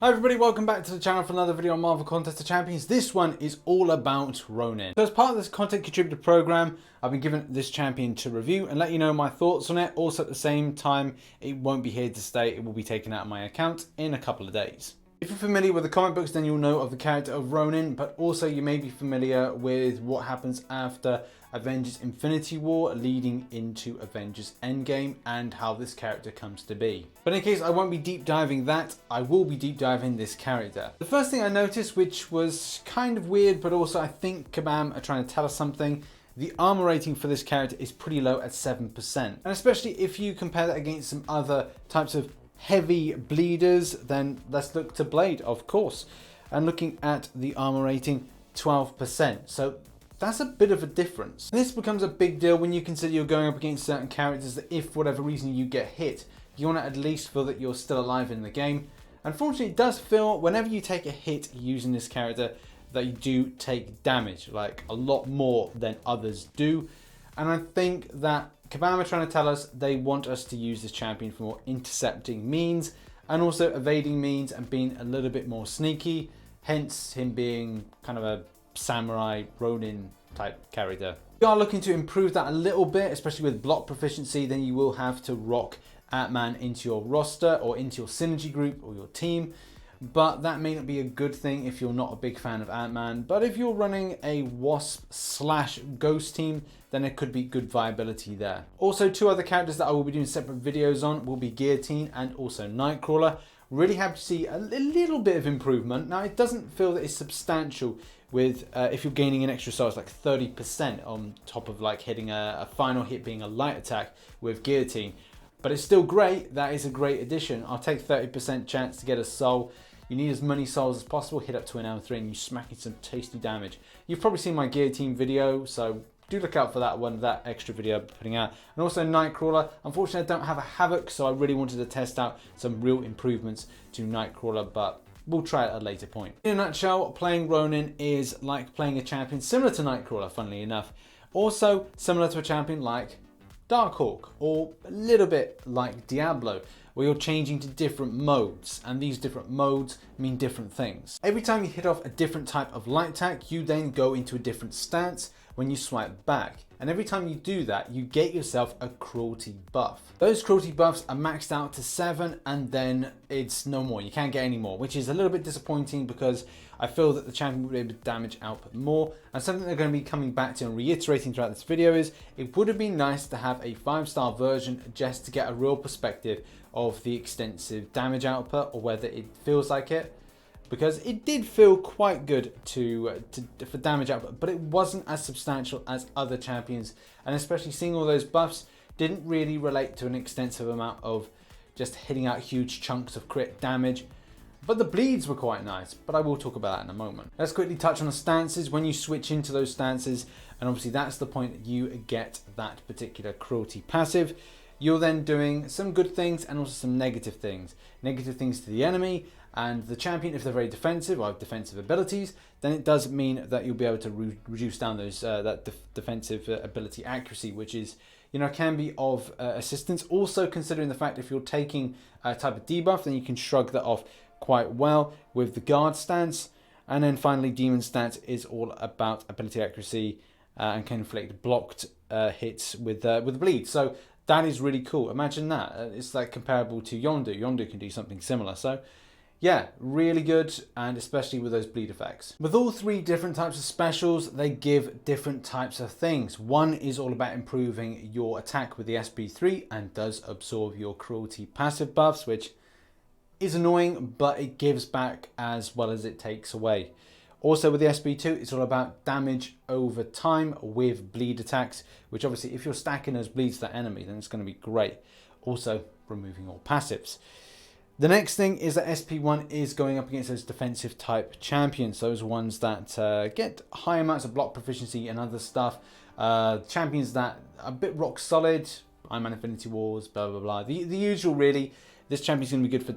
Hi everybody, welcome back to the channel for another video on Marvel Contest of Champions. This one is all about Ronin. So as part of this content contributor program, I've been given this champion to review and let you know my thoughts on it. Also at the same time, it won't be here to stay. It will be taken out of my account in a couple of days. If you're familiar with the comic books, then you'll know of the character of Ronin, but also you may be familiar with what happens after Avengers Infinity War leading into Avengers Endgame and how this character comes to be. But in case I won't be deep diving that, I will be deep diving this character. The first thing I noticed, which was kind of weird, but also I think Kabam are trying to tell us something, the armor rating for this character is pretty low at 7%. And especially if you compare that against some other types of heavy bleeders, then let's look to Blade, of course. And looking at the armor rating, 12%. So that's a bit of a difference. This becomes a big deal when you consider you're going up against certain characters that if for whatever reason you get hit, you want to at least feel that you're still alive in the game. Unfortunately, it does feel whenever you take a hit using this character that you do take damage, like a lot more than others do. And I think that Kabam are trying to tell us they want us to use this champion for more intercepting means and also evading means and being a little bit more sneaky, hence him being kind of a samurai Ronin type character. If you are looking to improve that a little bit, especially with block proficiency, then you will have to rock Ant-Man into your roster or into your synergy group or your team. But that may not be a good thing if you're not a big fan of Ant-Man. But if you're running a Wasp/Ghost team, then it could be good viability there. Also, two other characters that I will be doing separate videos on will be Guillotine and also Nightcrawler. Really happy to see a little bit of improvement. Now, it doesn't feel that it's substantial with if you're gaining an extra soul, it's like 30% on top of like hitting a final hit being a light attack with Guillotine. But it's still great. That is a great addition. I'll take 30% chance to get a soul. You need as many souls as possible, hit up to an L3 and you smack in some tasty damage. You've probably seen my Guillotine video, so do look out for that one, that extra video I'm putting out. And also Nightcrawler. Unfortunately, I don't have a Havoc, so I really wanted to test out some real improvements to Nightcrawler, but we'll try it at a later point. In a nutshell, playing Ronin is like playing a champion similar to Nightcrawler, funnily enough. Also similar to a champion like Darkhawk, or a little bit like Diablo, where you're changing to different modes, and these different modes mean different things. Every time you hit off a different type of light attack, you then go into a different stance when you swipe back. And every time you do that, you get yourself a cruelty buff. Those cruelty buffs are maxed out to 7 and then it's no more. You can't get any more, which is a little bit disappointing because I feel that the champion would be able to damage output more. And something they're going to be coming back to and reiterating throughout this video is it would have been nice to have a 5-star version just to get a real perspective of the extensive damage output or whether it feels like it. Because it did feel quite good for damage output, but it wasn't as substantial as other champions, and especially seeing all those buffs didn't really relate to an extensive amount of just hitting out huge chunks of crit damage. But the bleeds were quite nice, but I will talk about that in a moment. Let's quickly touch on the stances. When you switch into those stances, and obviously that's the point that you get that particular cruelty passive, you're then doing some good things and also some negative things. Negative things to the enemy and the champion. If they're very defensive or have defensive abilities, then it does mean that you'll be able to reduce down those defensive ability accuracy, which is, you know, can be of assistance. Also considering the fact if you're taking a type of debuff, then you can shrug that off quite well with the guard stance. And then finally, demon stance is all about ability accuracy and can inflict blocked hits with the bleed. So that is really cool. Imagine that. It's like comparable to Yondu. Yondu can do something similar. So yeah, really good, and especially with those bleed effects. With all three different types of specials, they give different types of things. One is all about improving your attack with the SP3 and does absorb your cruelty passive buffs, which is annoying, but it gives back as well as it takes away. Also with the SP2, it's all about damage over time with bleed attacks, which obviously if you're stacking those bleeds to that enemy, then it's going to be great. Also removing all passives. The next thing is that SP1 is going up against those defensive type champions, those ones that get high amounts of block proficiency and other stuff, champions that are a bit rock solid, Iron Man Infinity Wars, blah blah blah, the usual really. This champion's going to be good for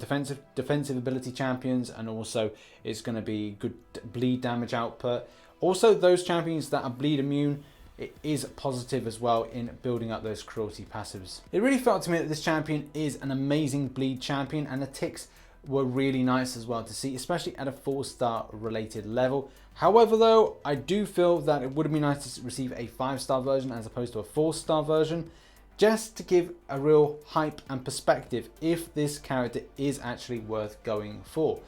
defensive ability champions, and also it's going to be good bleed damage output. Also those champions that are bleed immune, it is positive as well in building up those cruelty passives. It really felt to me that this champion is an amazing bleed champion and it ticks were really nice as well to see, especially at a 4-star related level. However though, I do feel that it would be nice to receive a 5-star version as opposed to a 4-star version, just to give a real hype and perspective if this character is actually worth going for.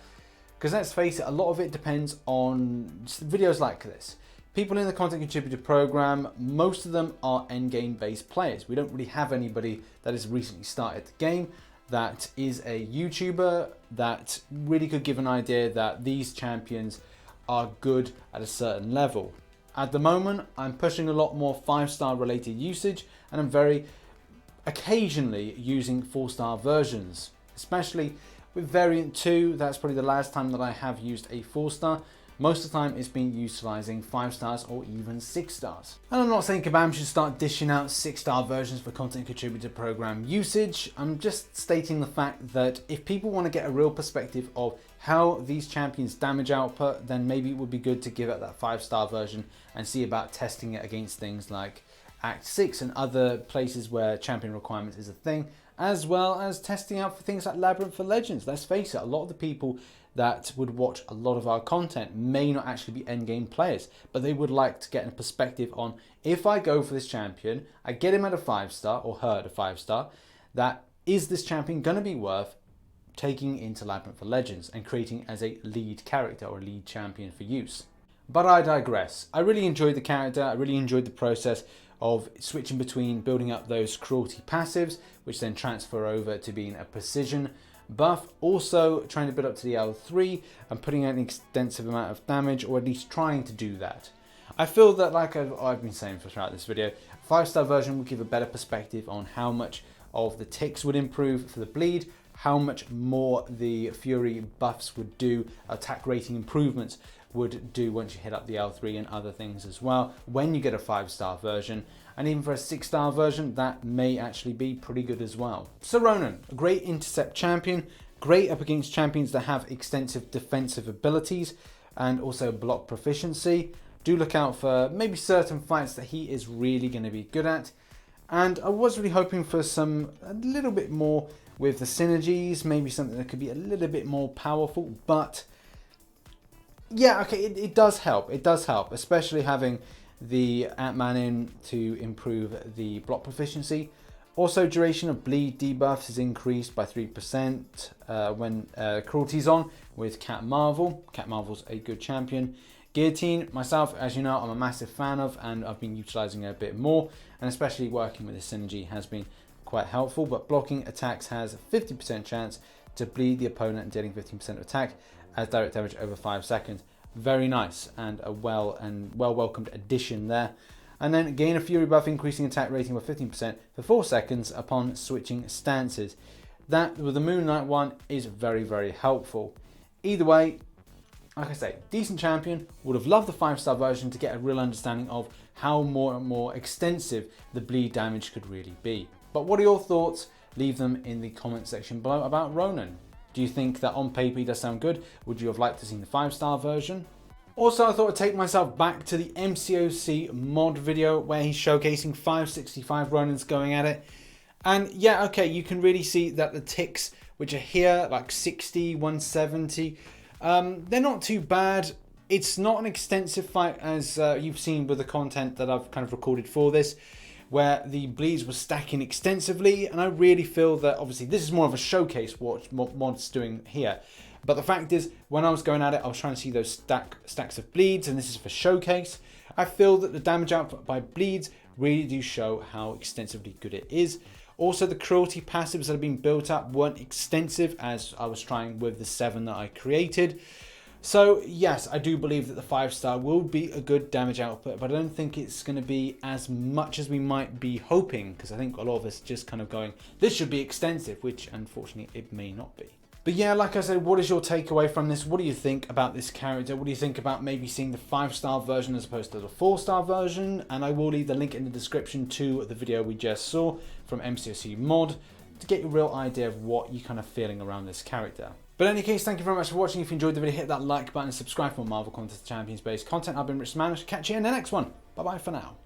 Because let's face it, a lot of it depends on videos like this. People in the content contributor program, most of them are endgame based players. We don't really have anybody that has recently started the game that is a YouTuber that really could give an idea that these champions are good at a certain level. At the moment, I'm pushing a lot more 5-star related usage, and I'm very occasionally using 4-star versions, especially with variant 2. That's probably the last time that I have used a 4-star. Most of the time it's been utilizing 5 stars or even 6 stars. And I'm not saying Kabam should start dishing out 6-star versions for content contributor program usage. I'm just stating the fact that if people want to get a real perspective of how these champions damage output, then maybe it would be good to give it that 5-star version and see about testing it against things like Act 6 and other places where champion requirements is a thing, as well as testing out for things like Labyrinth for Legends. Let's face it, a lot of the people that would watch a lot of our content may not actually be endgame players, but they would like to get a perspective on, if I go for this champion, I get him at a 5-star or her at a 5-star, that is this champion going to be worth taking into Labyrinth for Legends and creating as a lead character or lead champion for use. But I digress. I really enjoyed the character. I really enjoyed the process of switching between building up those cruelty passives, which then transfer over to being a precision buff, also trying to build up to the L3 and putting out an extensive amount of damage, or at least trying to do that. I feel that, like I've been saying throughout this video, a 5-star version would give a better perspective on how much of the ticks would improve for the bleed, how much more the Fury buffs would do, attack rating improvements would do once you hit up the L3 and other things as well when you get a 5-star version. And even for a 6-star version, that may actually be pretty good as well. So Ronin, a great intercept champion, great up against champions that have extensive defensive abilities and also block proficiency. Do look out for maybe certain fights that he is really going to be good at. And I was really hoping for a little bit more with the synergies, maybe something that could be a little bit more powerful, but yeah, okay, it does help. It does help, especially having the Ant-Man in to improve the block proficiency. Also, duration of bleed debuffs is increased by 3% when cruelty's on with Cat Marvel. Cat Marvel's a good champion. Guillotine, myself, as you know, I'm a massive fan of, and I've been utilizing it a bit more, and especially working with the synergy has been quite helpful. But blocking attacks has a 50% chance to bleed the opponent and dealing 15% of attack as direct damage over 5 seconds. Very nice and a well welcomed addition there. And then gain a Fury buff, increasing attack rating by 15% for 4 seconds upon switching stances. That with the Moon Knight one is very helpful. Either way, like I say, decent champion. Would have loved the 5-star version to get a real understanding of how more and more extensive the bleed damage could really be. But what are your thoughts? Leave them in the comment section below about Ronin. Do you think that on paper he does sound good? Would you have liked to see the 5-star version? Also, I thought I'd take myself back to the MCOC mod video where he's showcasing 565 Ronins going at it. And yeah, okay, you can really see that the ticks, which are here, like 60, 170, they're not too bad. It's not an extensive fight as you've seen with the content that I've kind of recorded for this, where the bleeds were stacking extensively, and I really feel that obviously this is more of a showcase what mod's doing here. But the fact is, when I was going at it, I was trying to see those stacks of bleeds, and this is for showcase. I feel that the damage output by bleeds really do show how extensively good it is. Also, the cruelty passives that have been built up weren't extensive as I was trying with the 7 that I created. So yes, I do believe that the 5-star will be a good damage output, but I don't think it's going to be as much as we might be hoping, because I think a lot of us just kind of going, this should be extensive, which unfortunately it may not be. But yeah, like I said, what is your takeaway from this? What do you think about this character? What do you think about maybe seeing the 5-star version as opposed to the 4-star version? And I will leave the link in the description to the video we just saw from MCOC mod to get a real idea of what you're kind of feeling around this character. But in any case, thank you very much for watching. If you enjoyed the video, hit that like button and subscribe for more Marvel Contest Champions based content. I've been RichTheMan. Catch you in the next one. Bye bye for now.